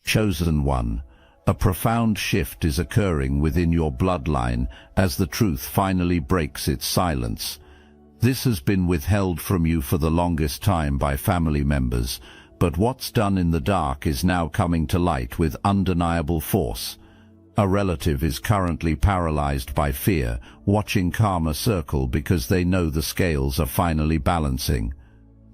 Chosen one, a profound shift is occurring within your bloodline as the truth finally breaks its silence. This has been withheld from you for the longest time by family members, but what's done in the dark is now coming to light with undeniable force. A relative is currently paralyzed by fear, watching karma circle because they know the scales are finally balancing.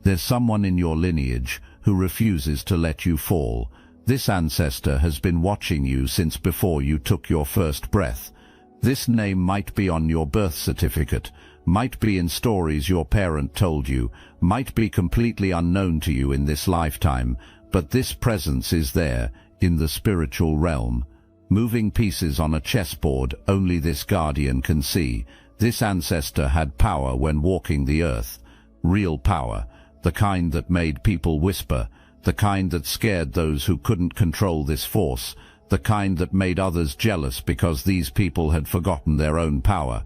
There's someone in your lineage who refuses to let you fall. This ancestor has been watching you since before you took your first breath. This name might be on your birth certificate, might be in stories your parent told you, might be completely unknown to you in this lifetime, but this presence is there, in the spiritual realm. Moving pieces on a chessboard only this guardian can see. This ancestor had power when walking the earth. Real power, the kind that made people whisper, the kind that scared those who couldn't control this force, the kind that made others jealous because these people had forgotten their own power.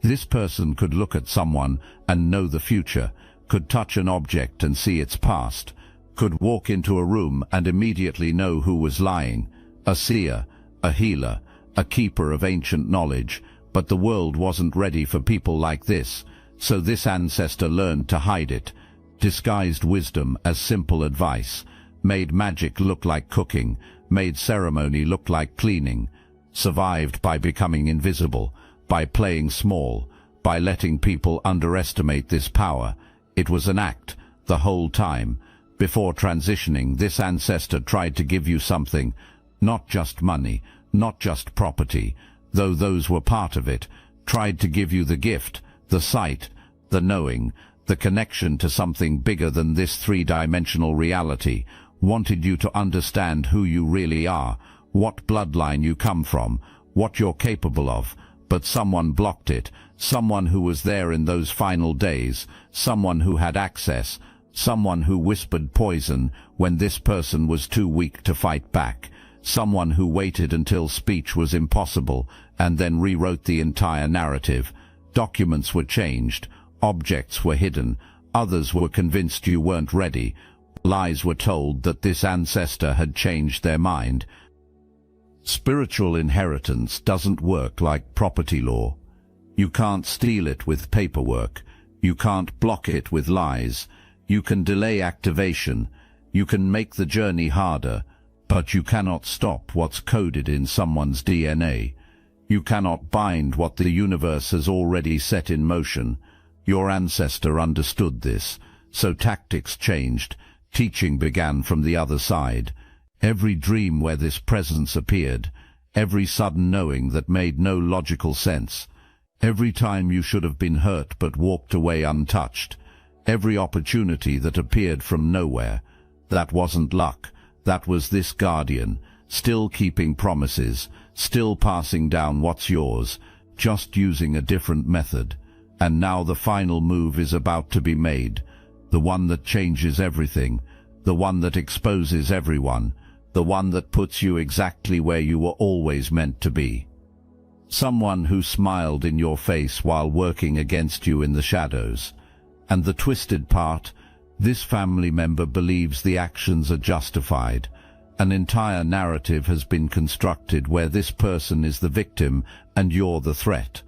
This person could look at someone and know the future, could touch an object and see its past, could walk into a room and immediately know who was lying. A seer, a healer, a keeper of ancient knowledge, but the world wasn't ready for people like this, so this ancestor learned to hide it, disguised wisdom as simple advice, made magic look like cooking, made ceremony look like cleaning, survived by becoming invisible, by playing small, by letting people underestimate this power. It was an act, the whole time. Before transitioning, this ancestor tried to give you something, not just money, not just property, though those were part of it, tried to give you the gift, the sight, the knowing, the connection to something bigger than this three-dimensional reality, wanted you to understand who you really are, what bloodline you come from, what you're capable of. But someone blocked it, someone who was there in those final days, someone who had access, someone who whispered poison when this person was too weak to fight back, someone who waited until speech was impossible and then rewrote the entire narrative. Documents were changed, objects were hidden, others were convinced you weren't ready. Lies were told that this ancestor had changed their mind. Spiritual inheritance doesn't work like property law. You can't steal it with paperwork. You can't block it with lies. You can delay activation. You can make the journey harder, but you cannot stop what's coded in someone's DNA. You cannot bind what the universe has already set in motion. Your ancestor understood this, so tactics changed. Teaching began from the other side. Every dream where this presence appeared, every sudden knowing that made no logical sense, every time you should have been hurt but walked away untouched, every opportunity that appeared from nowhere, that wasn't luck, that was this guardian, still keeping promises, still passing down what's yours, just using a different method. And now the final move is about to be made, the one that changes everything, the one that exposes everyone, the one that puts you exactly where you were always meant to be. Someone who smiled in your face while working against you in the shadows. And the twisted part, this family member believes the actions are justified. An entire narrative has been constructed where this person is the victim and you're the threat.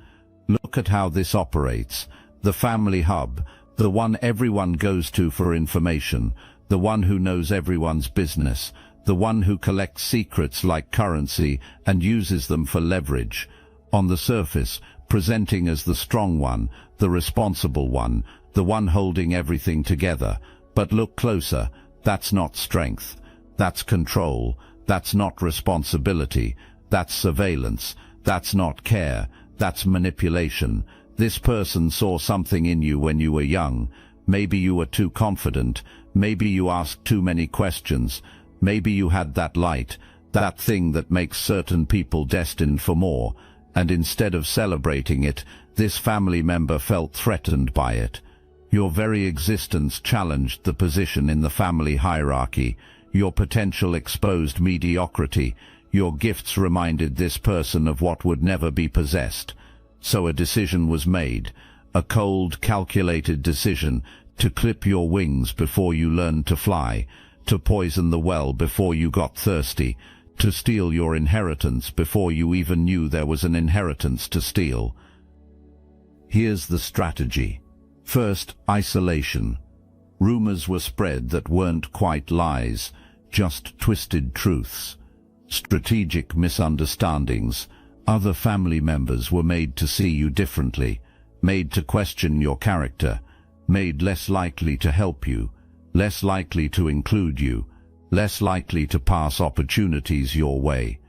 Look at how this operates. The family hub, the one everyone goes to for information, the one who knows everyone's business, the one who collects secrets like currency and uses them for leverage. On the surface, presenting as the strong one, the responsible one, the one holding everything together. But look closer, that's not strength. That's control. That's not responsibility. That's surveillance. That's not care. That's manipulation. This person saw something in you when you were young. Maybe you were too confident. Maybe you asked too many questions. Maybe you had that light, that thing that makes certain people destined for more, and instead of celebrating it, this family member felt threatened by it. Your very existence challenged the position in the family hierarchy. Your potential exposed mediocrity. Your gifts reminded this person of what would never be possessed. So a decision was made, a cold, calculated decision to clip your wings before you learned to fly, to poison the well before you got thirsty, to steal your inheritance before you even knew there was an inheritance to steal. Here's the strategy. First, isolation. Rumors were spread that weren't quite lies, just twisted truths. Strategic misunderstandings. Other family members were made to see you differently, made to question your character, made less likely to help you, less likely to include you, less likely to pass opportunities your way.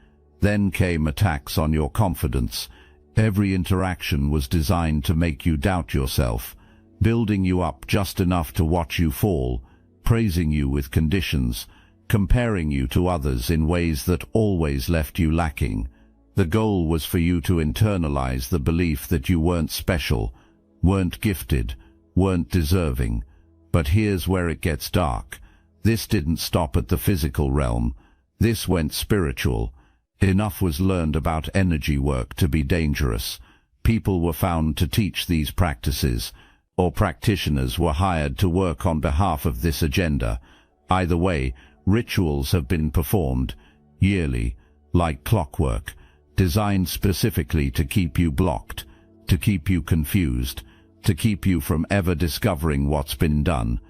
Then came attacks on your confidence. Every interaction was designed to make you doubt yourself, building you up just enough to watch you fall, praising you with conditions, comparing you to others in ways that always left you lacking. The goal was for you to internalize the belief that you weren't special, weren't gifted, weren't deserving. But here's where it gets dark. This didn't stop at the physical realm. This went spiritual. Enough was learned about energy work to be dangerous. People were found to teach these practices, or practitioners were hired to work on behalf of this agenda. Either way, rituals have been performed, yearly, like clockwork, designed specifically to keep you blocked, to keep you confused, to keep you from ever discovering what's been done.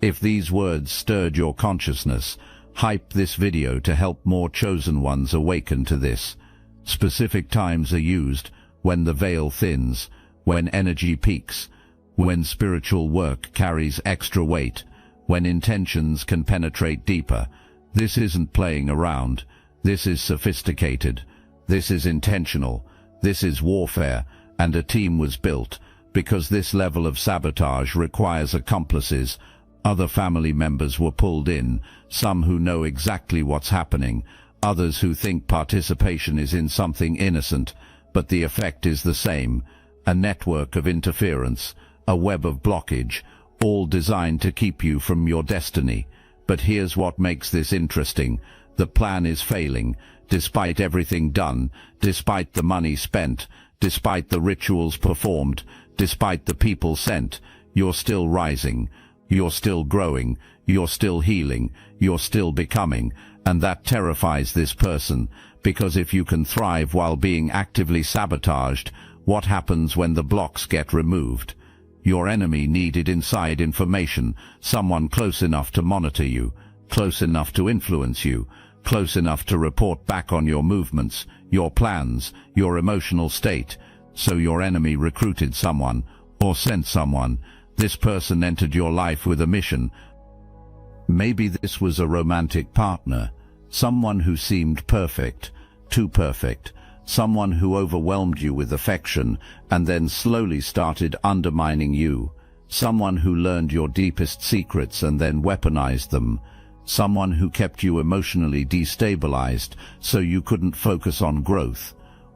If these words stirred your consciousness, hype this video to help more chosen ones awaken to this. Specific times are used when the veil thins, when energy peaks, when spiritual work carries extra weight, when intentions can penetrate deeper. This isn't playing around. This is sophisticated. This is intentional. This is warfare, and a team was built, because this level of sabotage requires accomplices. Other family members were pulled in, some who know exactly what's happening, others who think participation is in something innocent, but the effect is the same. A network of interference, a web of blockage, all designed to keep you from your destiny. But here's what makes this interesting. The plan is failing. Despite everything done, despite the money spent, despite the rituals performed, despite the people sent, you're still rising, you're still growing, you're still healing, you're still becoming, and that terrifies this person, because if you can thrive while being actively sabotaged, what happens when the blocks get removed? Your enemy needed inside information, someone close enough to monitor you, close enough to influence you, close enough to report back on your movements, your plans, your emotional state. So your enemy recruited someone, or sent someone. This person entered your life with a mission. Maybe this was a romantic partner, someone who seemed perfect, too perfect, someone who overwhelmed you with affection and then slowly started undermining you, someone who learned your deepest secrets and then weaponized them, someone who kept you emotionally destabilized so you couldn't focus on growth.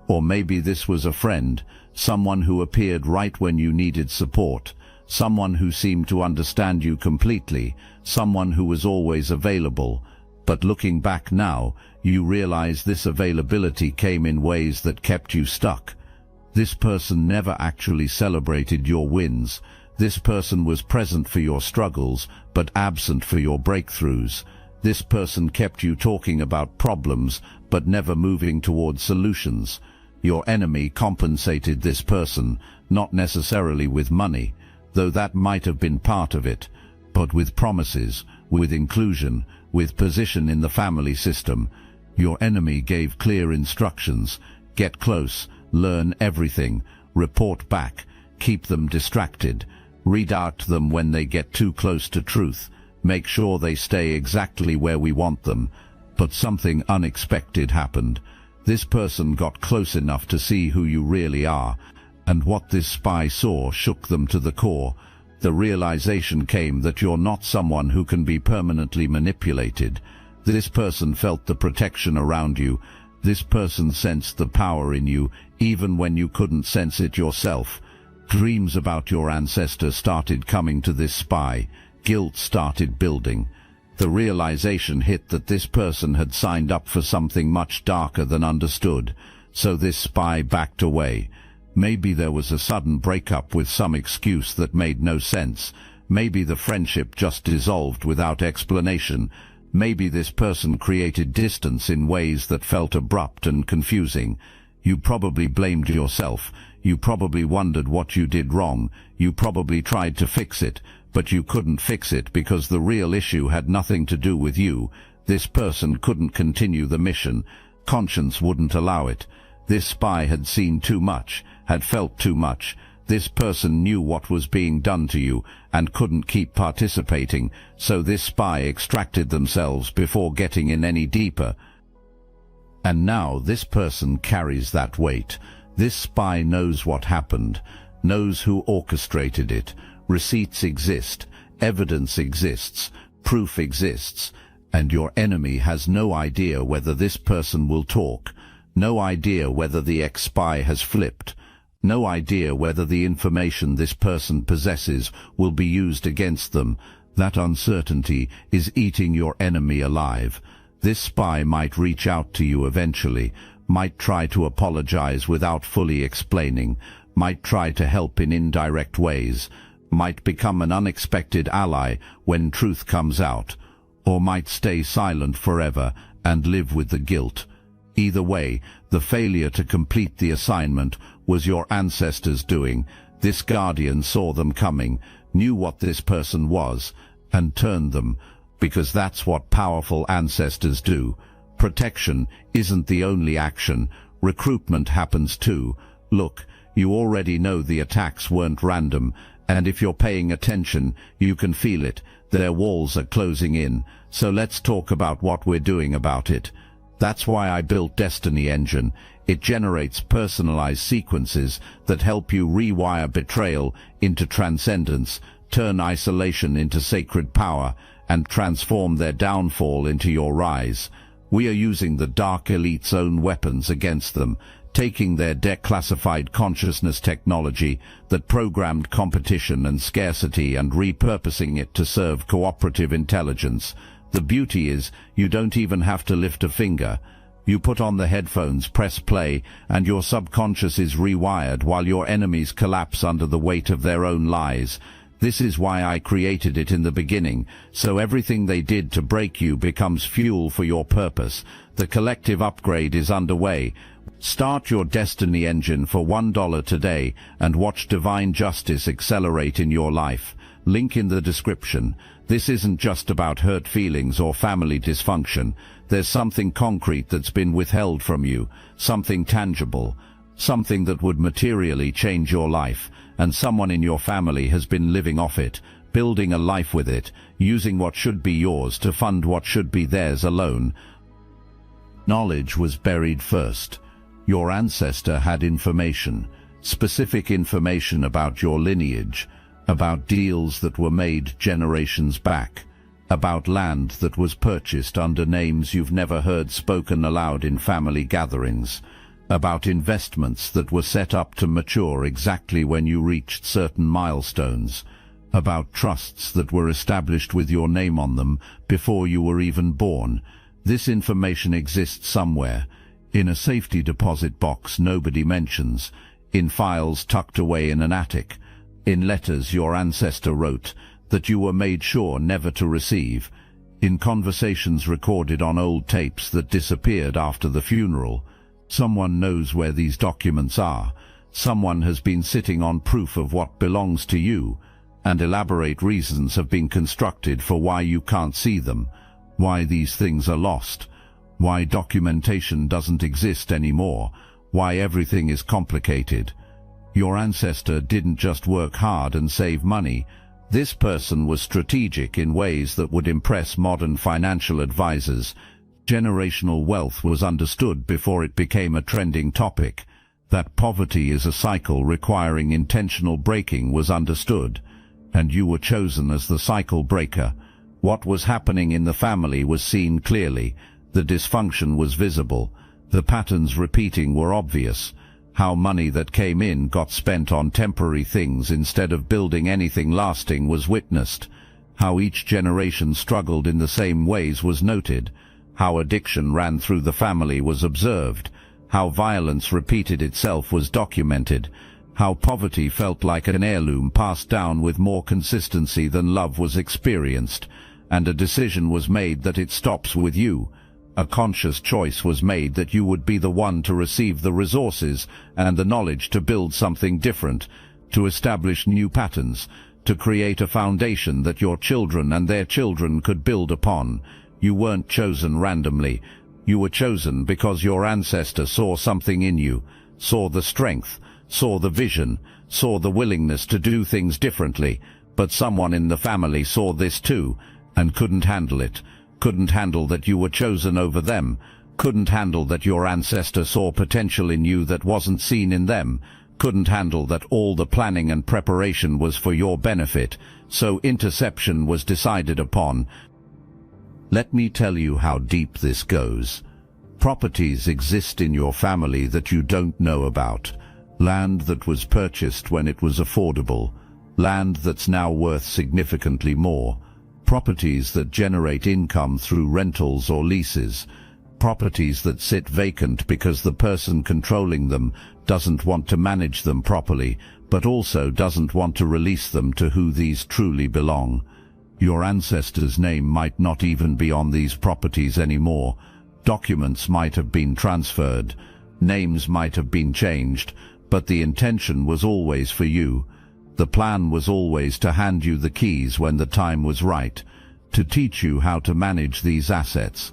Or maybe this was a friend, someone who appeared right when you needed support, someone who seemed to understand you completely, someone who was always available. But looking back now, you realize this availability came in ways that kept you stuck. This person never actually celebrated your wins. This person was present for your struggles, but absent for your breakthroughs. This person kept you talking about problems, but never moving towards solutions. Your enemy compensated this person, not necessarily with money, though that might have been part of it, but with promises, with inclusion, with position in the family system. Your enemy gave clear instructions: get close, learn everything, report back, keep them distracted, redirect them when they get too close to truth, make sure they stay exactly where we want them. But something unexpected happened. This person got close enough to see who you really are, and what this spy saw shook them to the core. The realization came that you're not someone who can be permanently manipulated. This person felt the protection around you. This person sensed the power in you, even when you couldn't sense it yourself. Dreams about your ancestor started coming to this spy. Guilt started building. The realization hit that this person had signed up for something much darker than understood, so this spy backed away. Maybe there was a sudden breakup with some excuse that made no sense. Maybe the friendship just dissolved without explanation. Maybe this person created distance in ways that felt abrupt and confusing. You probably blamed yourself. You probably wondered what you did wrong. You probably tried to fix it, but you couldn't fix it because the real issue had nothing to do with you. This person couldn't continue the mission. Conscience wouldn't allow it. This spy had seen too much, had felt too much. This person knew what was being done to you and couldn't keep participating, so this spy extracted themselves before getting in any deeper. And now this person carries that weight. This spy knows what happened, knows who orchestrated it. Receipts exist, evidence exists, proof exists, and your enemy has no idea whether this person will talk, no idea whether the ex-spy has flipped, no idea whether the information this person possesses will be used against them. That uncertainty is eating your enemy alive. This spy might reach out to you eventually, might try to apologize without fully explaining, might try to help in indirect ways, might become an unexpected ally when truth comes out, or might stay silent forever and live with the guilt. Either way, the failure to complete the assignment was your ancestors' doing. This guardian saw them coming, knew what this person was, and turned them, because that's what powerful ancestors do. Protection isn't the only action. Recruitment happens too. Look, you already know the attacks weren't random, and if you're paying attention, you can feel it. Their walls are closing in. So let's talk about what we're doing about it. That's why I built Destiny Engine. It generates personalized sequences that help you rewire betrayal into transcendence, turn isolation into sacred power, and transform their downfall into your rise. We are using the Dark Elite's own weapons against them, taking their declassified consciousness technology that programmed competition and scarcity and repurposing it to serve cooperative intelligence. The beauty is, you don't even have to lift a finger. You put on the headphones, press play, and your subconscious is rewired while your enemies collapse under the weight of their own lies. This is why I created it in the beginning, so everything they did to break you becomes fuel for your purpose. The collective upgrade is underway. Start your Destiny Engine for $1 today and watch divine justice accelerate in your life. Link in the description. This isn't just about hurt feelings or family dysfunction. There's something concrete that's been withheld from you, something tangible, something that would materially change your life, and someone in your family has been living off it, building a life with it, using what should be yours to fund what should be theirs alone. Knowledge was buried first. Your ancestor had information, specific information about your lineage, about deals that were made generations back, about land that was purchased under names you've never heard spoken aloud in family gatherings, about investments that were set up to mature exactly when you reached certain milestones, about trusts that were established with your name on them before you were even born. This information exists somewhere, in a safety deposit box nobody mentions, in files tucked away in an attic, in letters your ancestor wrote that you were made sure never to receive, in conversations recorded on old tapes that disappeared after the funeral. Someone knows where these documents are. Someone has been sitting on proof of what belongs to you, and elaborate reasons have been constructed for why you can't see them, why these things are lost, why documentation doesn't exist anymore, why everything is complicated. Your ancestor didn't just work hard and save money. This person was strategic in ways that would impress modern financial advisors. Generational wealth was understood before it became a trending topic. That poverty is a cycle requiring intentional breaking was understood, and you were chosen as the cycle breaker. What was happening in the family was seen clearly. The dysfunction was visible. The patterns repeating were obvious. How money that came in got spent on temporary things instead of building anything lasting was witnessed. How each generation struggled in the same ways was noted. How addiction ran through the family was observed. How violence repeated itself was documented. How poverty felt like an heirloom passed down with more consistency than love was experienced. and a decision was made that it stops with you. A conscious choice was made that you would be the one to receive the resources and the knowledge to build something different, to establish new patterns, to create a foundation that your children and their children could build upon. You weren't chosen randomly. You were chosen because your ancestor saw something in you, saw the strength, saw the vision, saw the willingness to do things differently. But someone in the family saw this too, and couldn't handle it. Couldn't handle that you were chosen over them. Couldn't handle that your ancestor saw potential in you that wasn't seen in them. Couldn't handle that all the planning and preparation was for your benefit. So interception was decided upon. Let me tell you how deep this goes. Properties exist in your family that you don't know about. Land that was purchased when it was affordable. Land that's now worth significantly more. Properties that generate income through rentals or leases. Properties that sit vacant because the person controlling them doesn't want to manage them properly, but also doesn't want to release them to who these truly belong. Your ancestor's name might not even be on these properties anymore. Documents might have been transferred. Names might have been changed, but the intention was always for you. The plan was always to hand you the keys when the time was right, to teach you how to manage these assets,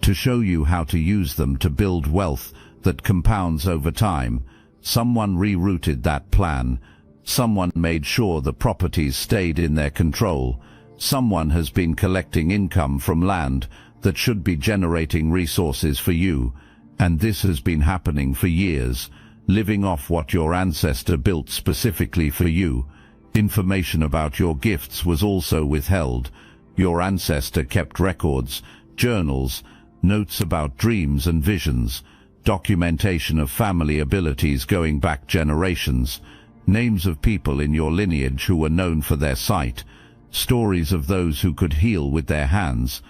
to show you how to use them to build wealth that compounds over time. Someone rerouted that plan. Someone made sure the properties stayed in their control. Someone has been collecting income from land that should be generating resources for you, and this has been happening for years, living off what your ancestor built specifically for you. Information about your gifts was also withheld. Your ancestor kept records, journals, notes about dreams and visions, documentation of family abilities going back generations, names of people in your lineage who were known for their sight, stories of those who could heal with their hands,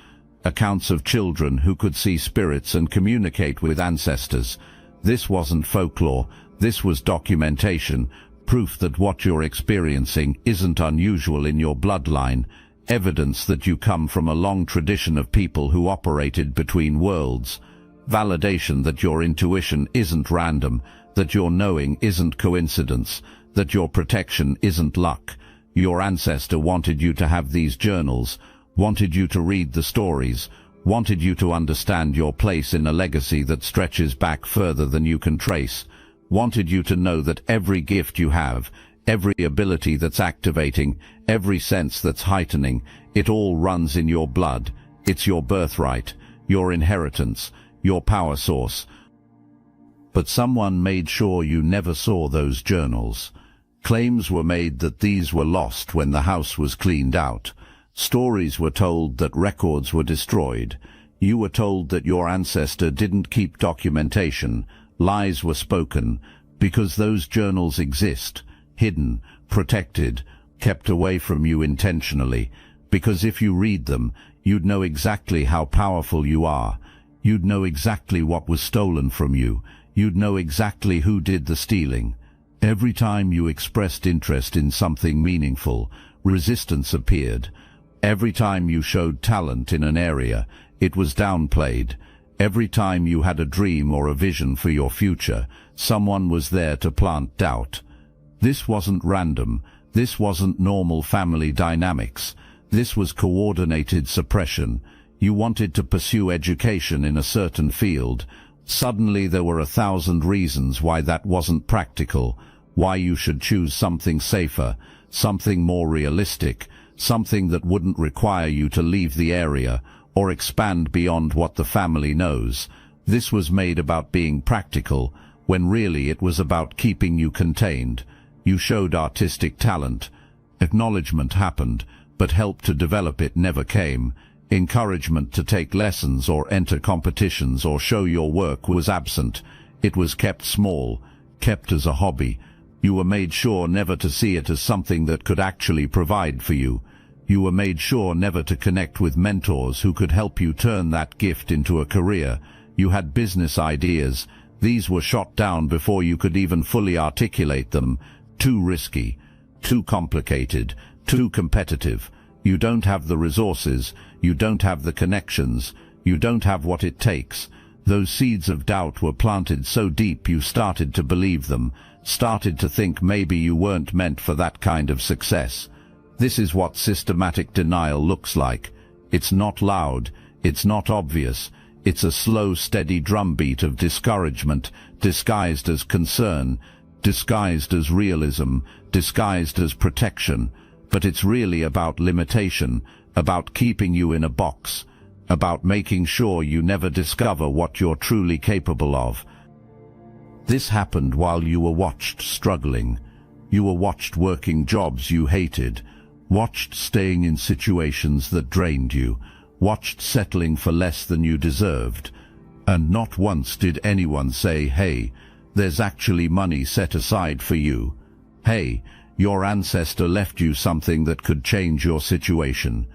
accounts of children who could see spirits and communicate with ancestors. This wasn't folklore, this was documentation, proof that what you're experiencing isn't unusual in your bloodline, evidence that you come from a long tradition of people who operated between worlds, validation that your intuition isn't random, that your knowing isn't coincidence, that your protection isn't luck. Your ancestor wanted you to have these journals, wanted you to read the stories, wanted you to understand your place in a legacy that stretches back further than you can trace, wanted you to know that every gift you have, every ability that's activating, every sense that's heightening, it all runs in your blood. It's your birthright, your inheritance, your power source. But someone made sure you never saw those journals. Claims were made that these were lost when the house was cleaned out. Stories were told that records were destroyed. You were told that your ancestor didn't keep documentation. Lies were spoken, because those journals exist, hidden, protected, kept away from you intentionally, because if you read them, you'd know exactly how powerful you are. You'd know exactly what was stolen from you. You'd know exactly who did the stealing. Every time you expressed interest in something meaningful, resistance appeared. Every time you showed talent in an area, it was downplayed. Every time you had a dream or a vision for your future, someone was there to plant doubt. This wasn't random. This wasn't normal family dynamics. This was coordinated suppression. You wanted to pursue education in a certain field. Suddenly there were 1,000 reasons why that wasn't practical, why you should choose something safer, something more realistic, something that wouldn't require you to leave the area or expand beyond what the family knows. This was made about being practical, when really it was about keeping you contained. You showed artistic talent. Acknowledgement happened, but help to develop it never came. Encouragement to take lessons or enter competitions or show your work was absent. It was kept small, kept as a hobby. You were made sure never to see it as something that could actually provide for you. You were made sure never to connect with mentors who could help you turn that gift into a career. You had business ideas. These were shot down before you could even fully articulate them. Too risky, too complicated, too competitive. You don't have the resources, you don't have the connections, you don't have what it takes. Those seeds of doubt were planted so deep you started to believe them, started to think maybe you weren't meant for that kind of success. This is what systematic denial looks like. It's not loud, it's not obvious, it's a slow, steady drumbeat of discouragement, disguised as concern, disguised as realism, disguised as protection. But it's really about limitation, about keeping you in a box, about making sure you never discover what you're truly capable of. This happened while you were watched struggling. You were watched working jobs you hated, watched staying in situations that drained you, watched settling for less than you deserved. And not once did anyone say, "Hey, there's actually money set aside for you. Hey, your ancestor left you something that could change your situation.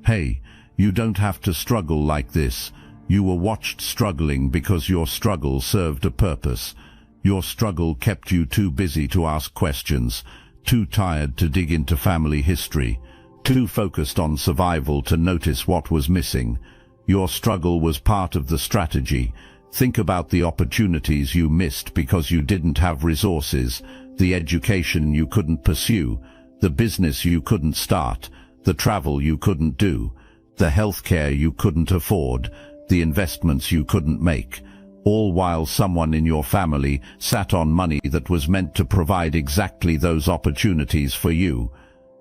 Hey, you don't have to struggle like this." You were watched struggling because your struggle served a purpose. Your struggle kept you too busy to ask questions, too tired to dig into family history, too focused on survival to notice what was missing. Your struggle was part of the strategy. Think about the opportunities you missed because you didn't have resources, the education you couldn't pursue, the business you couldn't start, the travel you couldn't do, the healthcare you couldn't afford, the investments you couldn't make, all while someone in your family sat on money that was meant to provide exactly those opportunities for you.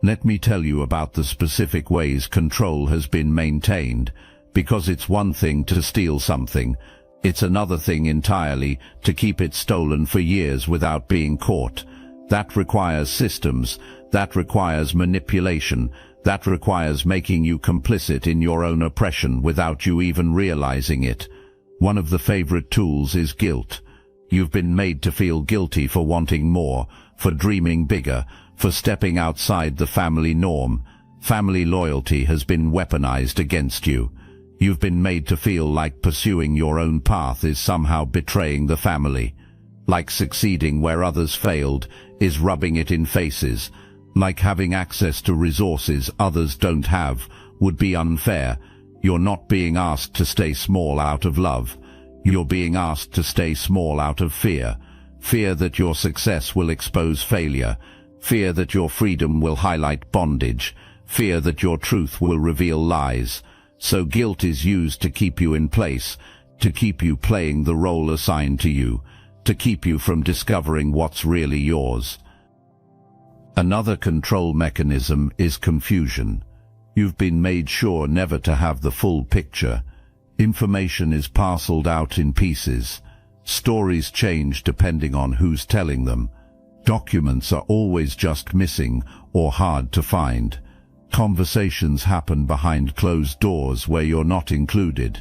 Let me tell you about the specific ways control has been maintained, because it's one thing to steal something, it's another thing entirely to keep it stolen for years without being caught. That requires systems, that requires manipulation, that requires making you complicit in your own oppression without you even realizing it. One of the favorite tools is guilt. You've been made to feel guilty for wanting more, for dreaming bigger, for stepping outside the family norm. Family loyalty has been weaponized against you. You've been made to feel like pursuing your own path is somehow betraying the family. Like succeeding where others failed is rubbing it in faces. Like having access to resources others don't have would be unfair. You're not being asked to stay small out of love. You're being asked to stay small out of fear. Fear that your success will expose failure. Fear that your freedom will highlight bondage. Fear that your truth will reveal lies. So guilt is used to keep you in place, to keep you playing the role assigned to you, to keep you from discovering what's really yours. Another control mechanism is confusion. You've been made sure never to have the full picture. Information is parceled out in pieces. Stories change depending on who's telling them. Documents are always just missing or hard to find. Conversations happen behind closed doors where you're not included.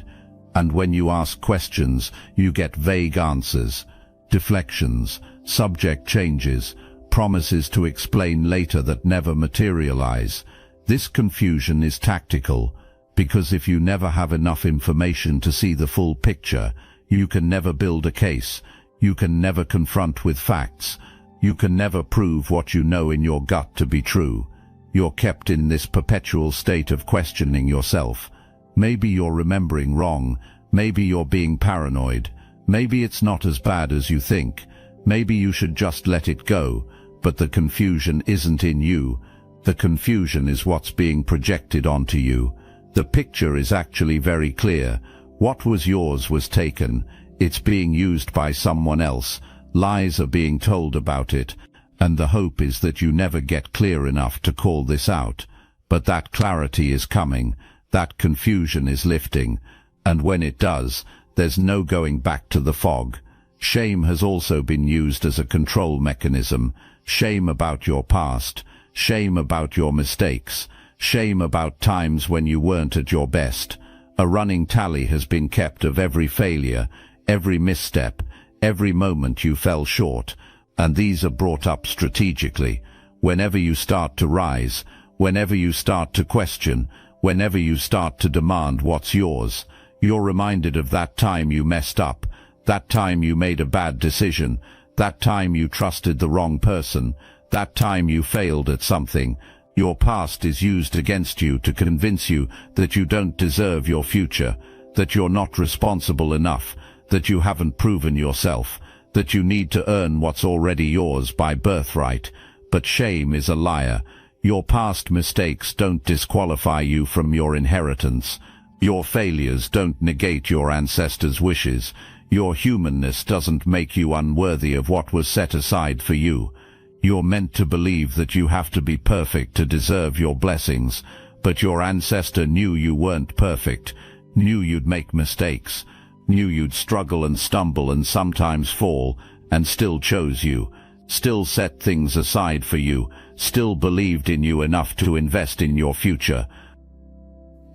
And when you ask questions, you get vague answers, deflections, subject changes, promises to explain later that never materialize. This confusion is tactical, because if you never have enough information to see the full picture, you can never build a case, you can never confront with facts, you can never prove what you know in your gut to be true. You're kept in this perpetual state of questioning yourself. Maybe you're remembering wrong, maybe you're being paranoid, maybe it's not as bad as you think, maybe you should just let it go, but the confusion isn't in you. The confusion is what's being projected onto you. The picture is actually very clear. What was yours was taken. It's being used by someone else. Lies are being told about it. And the hope is that you never get clear enough to call this out. But that clarity is coming. That confusion is lifting. And when it does, there's no going back to the fog. Shame has also been used as a control mechanism. Shame about your past. Shame about your mistakes. Shame about times when you weren't at your best. A running tally has been kept of every failure, every misstep, every moment you fell short. And these are brought up strategically. Whenever you start to rise, whenever you start to question, whenever you start to demand what's yours, you're reminded of that time you messed up, that time you made a bad decision, that time you trusted the wrong person, that time you failed at something, Your past is used against you to convince you that you don't deserve your future, that you're not responsible enough, that you haven't proven yourself, that you need to earn what's already yours by birthright. But shame is a liar. Your past mistakes don't disqualify you from your inheritance. Your failures don't negate your ancestors' wishes. Your humanness doesn't make you unworthy of what was set aside for you. You're meant to believe that you have to be perfect to deserve your blessings, but your ancestor knew you weren't perfect, knew you'd make mistakes, knew you'd struggle and stumble and sometimes fall, and still chose you, still set things aside for you, still believed in you enough to invest in your future.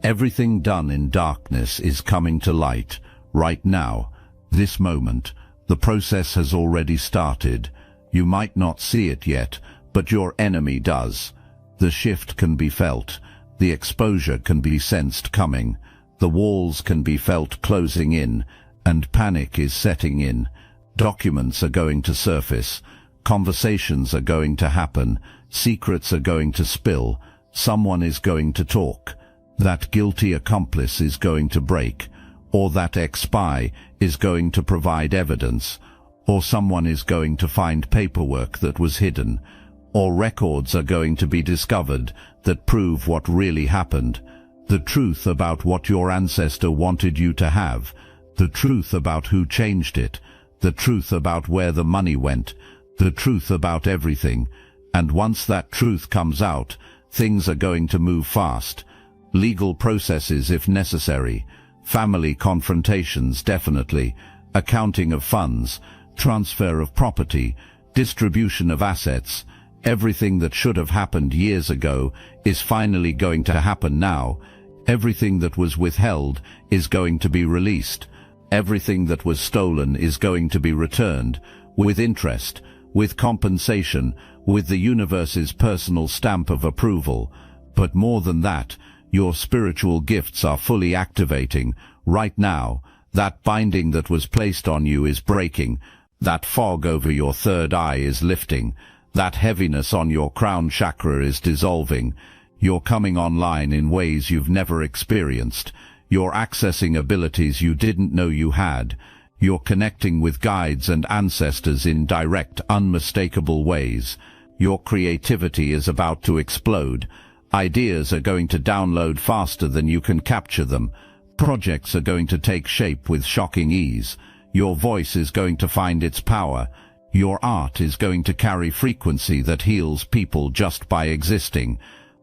Everything done in darkness is coming to light, right now, this moment. The process has already started. You might not see it yet, but your enemy does. The shift can be felt. The exposure can be sensed coming. The walls can be felt closing in, and panic is setting in. Documents are going to surface. Conversations are going to happen. Secrets are going to spill. Someone is going to talk. That guilty accomplice is going to break. Or that ex-spy is going to provide evidence. Or someone is going to find paperwork that was hidden. Or records are going to be discovered that prove what really happened. The truth about what your ancestor wanted you to have. The truth about who changed it. The truth about where the money went. The truth about everything. And once that truth comes out, things are going to move fast. Legal processes if necessary. Family confrontations definitely. Accounting of funds. Transfer of property. Distribution of assets. Everything that should have happened years ago is finally going to happen now. Everything that was withheld is going to be released. Everything that was stolen is going to be returned, with interest, with compensation, with the universe's personal stamp of approval. But more than that, your spiritual gifts are fully activating. Right now, that binding that was placed on you is breaking. That fog over your third eye is lifting. That heaviness on your crown chakra is dissolving. You're coming online in ways you've never experienced. You're accessing abilities you didn't know you had. You're connecting with guides and ancestors in direct, unmistakable ways. Your creativity is about to explode. Ideas are going to download faster than you can capture them. Projects are going to take shape with shocking ease. Your voice is going to find its power. Your art is going to carry frequency that heals people just by existing.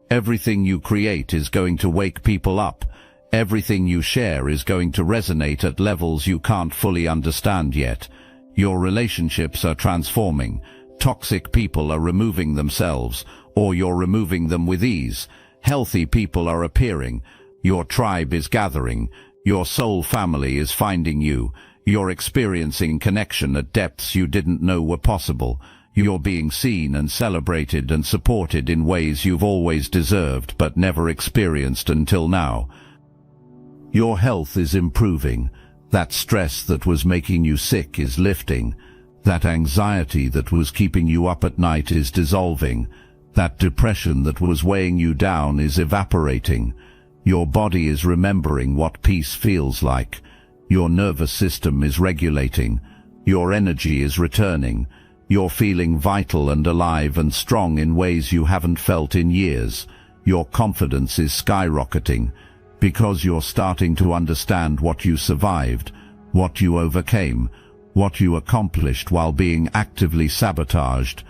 Everything you create is going to wake people up. Everything you share is going to resonate at levels you can't fully understand yet. Your relationships are transforming. Toxic people are removing themselves, or you're removing them with ease. Healthy people are appearing. Your tribe is gathering. Your soul family is finding you. You're experiencing connection at depths you didn't know were possible. You're being seen and celebrated and supported in ways you've always deserved but never experienced until now. Your health is improving. That stress that was making you sick is lifting. That anxiety that was keeping you up at night is dissolving. That depression that was weighing you down is evaporating. Your body is remembering what peace feels like. Your nervous system is regulating. Your energy is returning. You're feeling vital and alive and strong in ways you haven't felt in years. Your confidence is skyrocketing because you're starting to understand what you survived, what you overcame, what you accomplished while being actively sabotaged.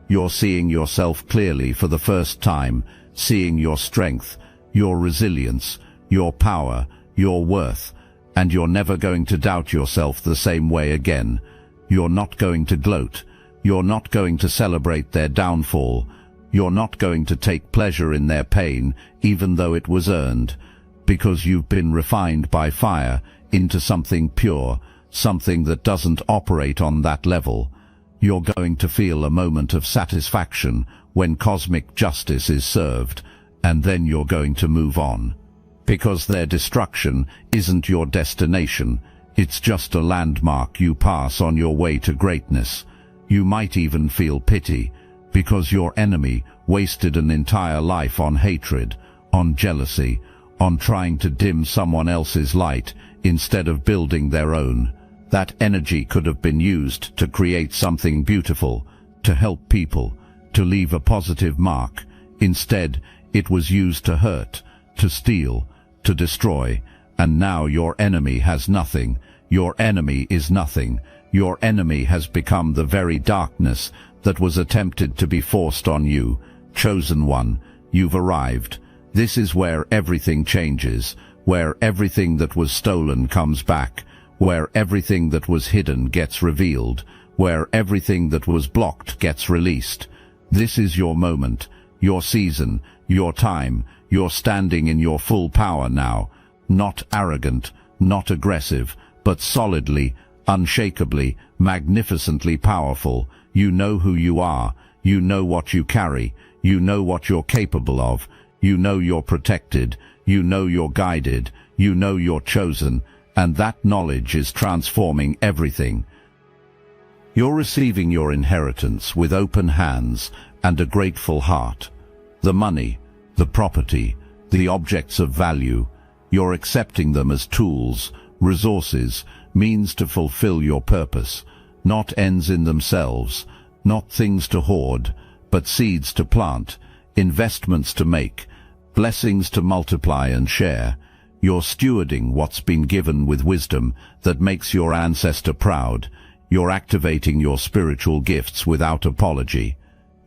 You're seeing yourself clearly for the first time, seeing your strength, your resilience, your power, your worth, and you're never going to doubt yourself the same way again. You're not going to gloat. You're not going to celebrate their downfall. You're not going to take pleasure in their pain, even though it was earned, because you've been refined by fire into something pure, something that doesn't operate on that level. You're going to feel a moment of satisfaction when cosmic justice is served, and then you're going to move on. Because their destruction isn't your destination, it's just a landmark you pass on your way to greatness. You might even feel pity, because your enemy wasted an entire life on hatred, on jealousy, on trying to dim someone else's light instead of building their own. That energy could have been used to create something beautiful, to help people, to leave a positive mark. Instead, it was used to hurt, to steal, to destroy. And now your enemy has nothing. Your enemy is nothing. Your enemy has become the very darkness that was attempted to be forced on you. Chosen one, you've arrived. This is where everything changes, where everything that was stolen comes back, where everything that was hidden gets revealed, where everything that was blocked gets released. This is your moment, your season, your time. You're standing in your full power now. Not arrogant, not aggressive, but solidly, unshakably, magnificently powerful. You know who you are. You know what you carry. You know what you're capable of. You know you're protected. You know you're guided. You know you're chosen. And that knowledge is transforming everything. You're receiving your inheritance with open hands and a grateful heart. The money, the property, the objects of value, you're accepting them as tools, resources, means to fulfill your purpose, not ends in themselves, not things to hoard, but seeds to plant, investments to make, blessings to multiply and share. You're stewarding what's been given with wisdom that makes your ancestor proud. You're activating your spiritual gifts without apology.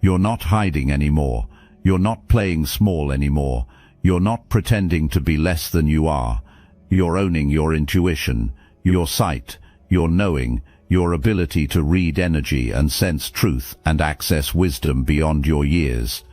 You're not hiding anymore. You're not playing small anymore. You're not pretending to be less than you are. You're owning your intuition, your sight, your knowing, your ability to read energy and sense truth and access wisdom beyond your years.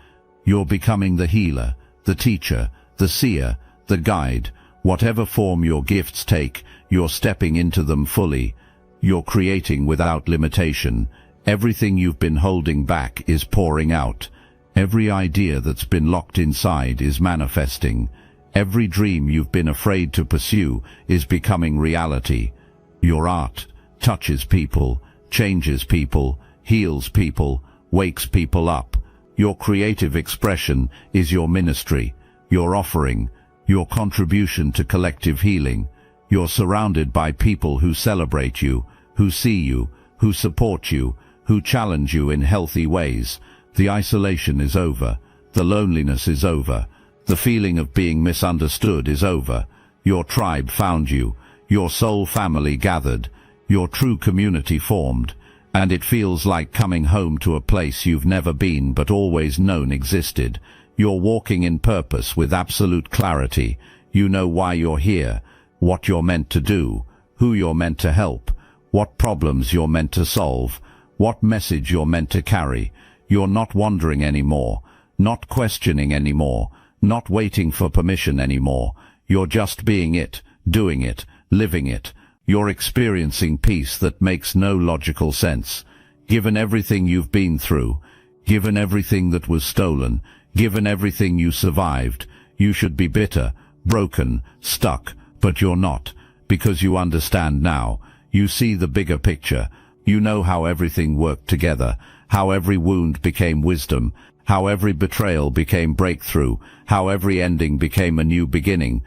You're becoming the healer, the teacher, the seer, the guide. Whatever form your gifts take, you're stepping into them fully. You're creating without limitation. Everything you've been holding back is pouring out. Every idea that's been locked inside is manifesting. Every dream you've been afraid to pursue is becoming reality. Your art touches people, changes people, heals people, wakes people up. Your creative expression is your ministry, your offering, your contribution to collective healing. You're surrounded by people who celebrate you, who see you, who support you, who challenge you in healthy ways. The isolation is over. The loneliness is over. The feeling of being misunderstood is over. Your tribe found you. Your soul family gathered. Your true community formed. And it feels like coming home to a place you've never been but always known existed. You're walking in purpose with absolute clarity. You know why you're here, what you're meant to do, who you're meant to help, what problems you're meant to solve, what message you're meant to carry. You're not wondering anymore, not questioning anymore, not waiting for permission anymore. You're just being it, doing it, living it. You're experiencing peace that makes no logical sense. Given everything you've been through, given everything that was stolen, given everything you survived, you should be bitter, broken, stuck, but you're not, because you understand now. You see the bigger picture. You know how everything worked together, how every wound became wisdom, how every betrayal became breakthrough, how every ending became a new beginning.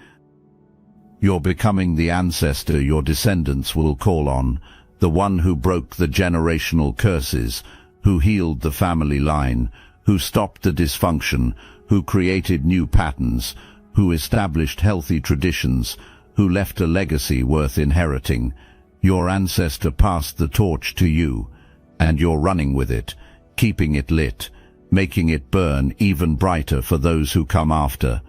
You're becoming the ancestor your descendants will call on, the one who broke the generational curses, who healed the family line, who stopped the dysfunction, who created new patterns, who established healthy traditions, who left a legacy worth inheriting. Your ancestor passed the torch to you, and you're running with it, keeping it lit, making it burn even brighter for those who come after.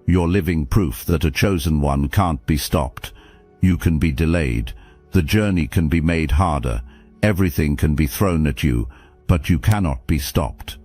You're living proof that a chosen one can't be stopped. You can be delayed. The journey can be made harder. Everything can be thrown at you, but you cannot be stopped.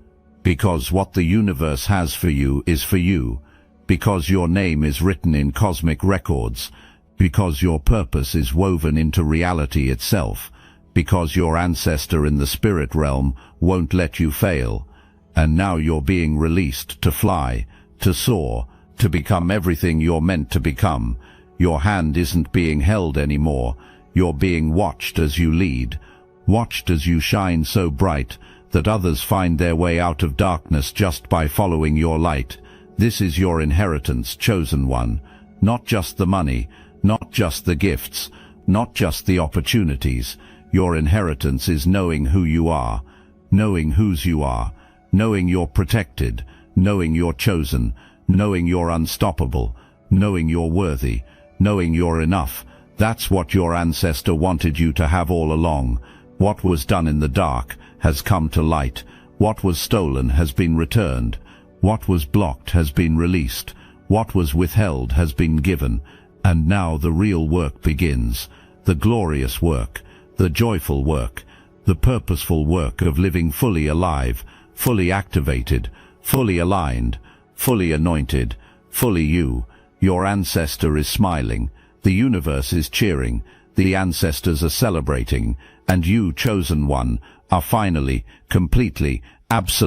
Because what the universe has for you is for you. Because your name is written in cosmic records. Because your purpose is woven into reality itself. Because your ancestor in the spirit realm won't let you fail. And now you're being released to fly, to soar, to become everything you're meant to become. Your hand isn't being held anymore. You're being watched as you lead, watched as you shine so bright that others find their way out of darkness just by following your light. This is your inheritance, chosen one. Not just the money, not just the gifts, not just the opportunities. Your inheritance is knowing who you are, knowing whose you are, knowing you're protected, knowing you're chosen, knowing you're unstoppable, knowing you're worthy, knowing you're enough. That's what your ancestor wanted you to have all along. What was done in the dark has come to light. What was stolen has been returned. What was blocked has been released. What was withheld has been given. And now the real work begins. The glorious work, the joyful work, the purposeful work of living fully alive, fully activated, fully aligned, fully anointed, fully you. Your ancestor is smiling. The universe is cheering. The ancestors are celebrating. And you, chosen one, are finally, completely, absolutely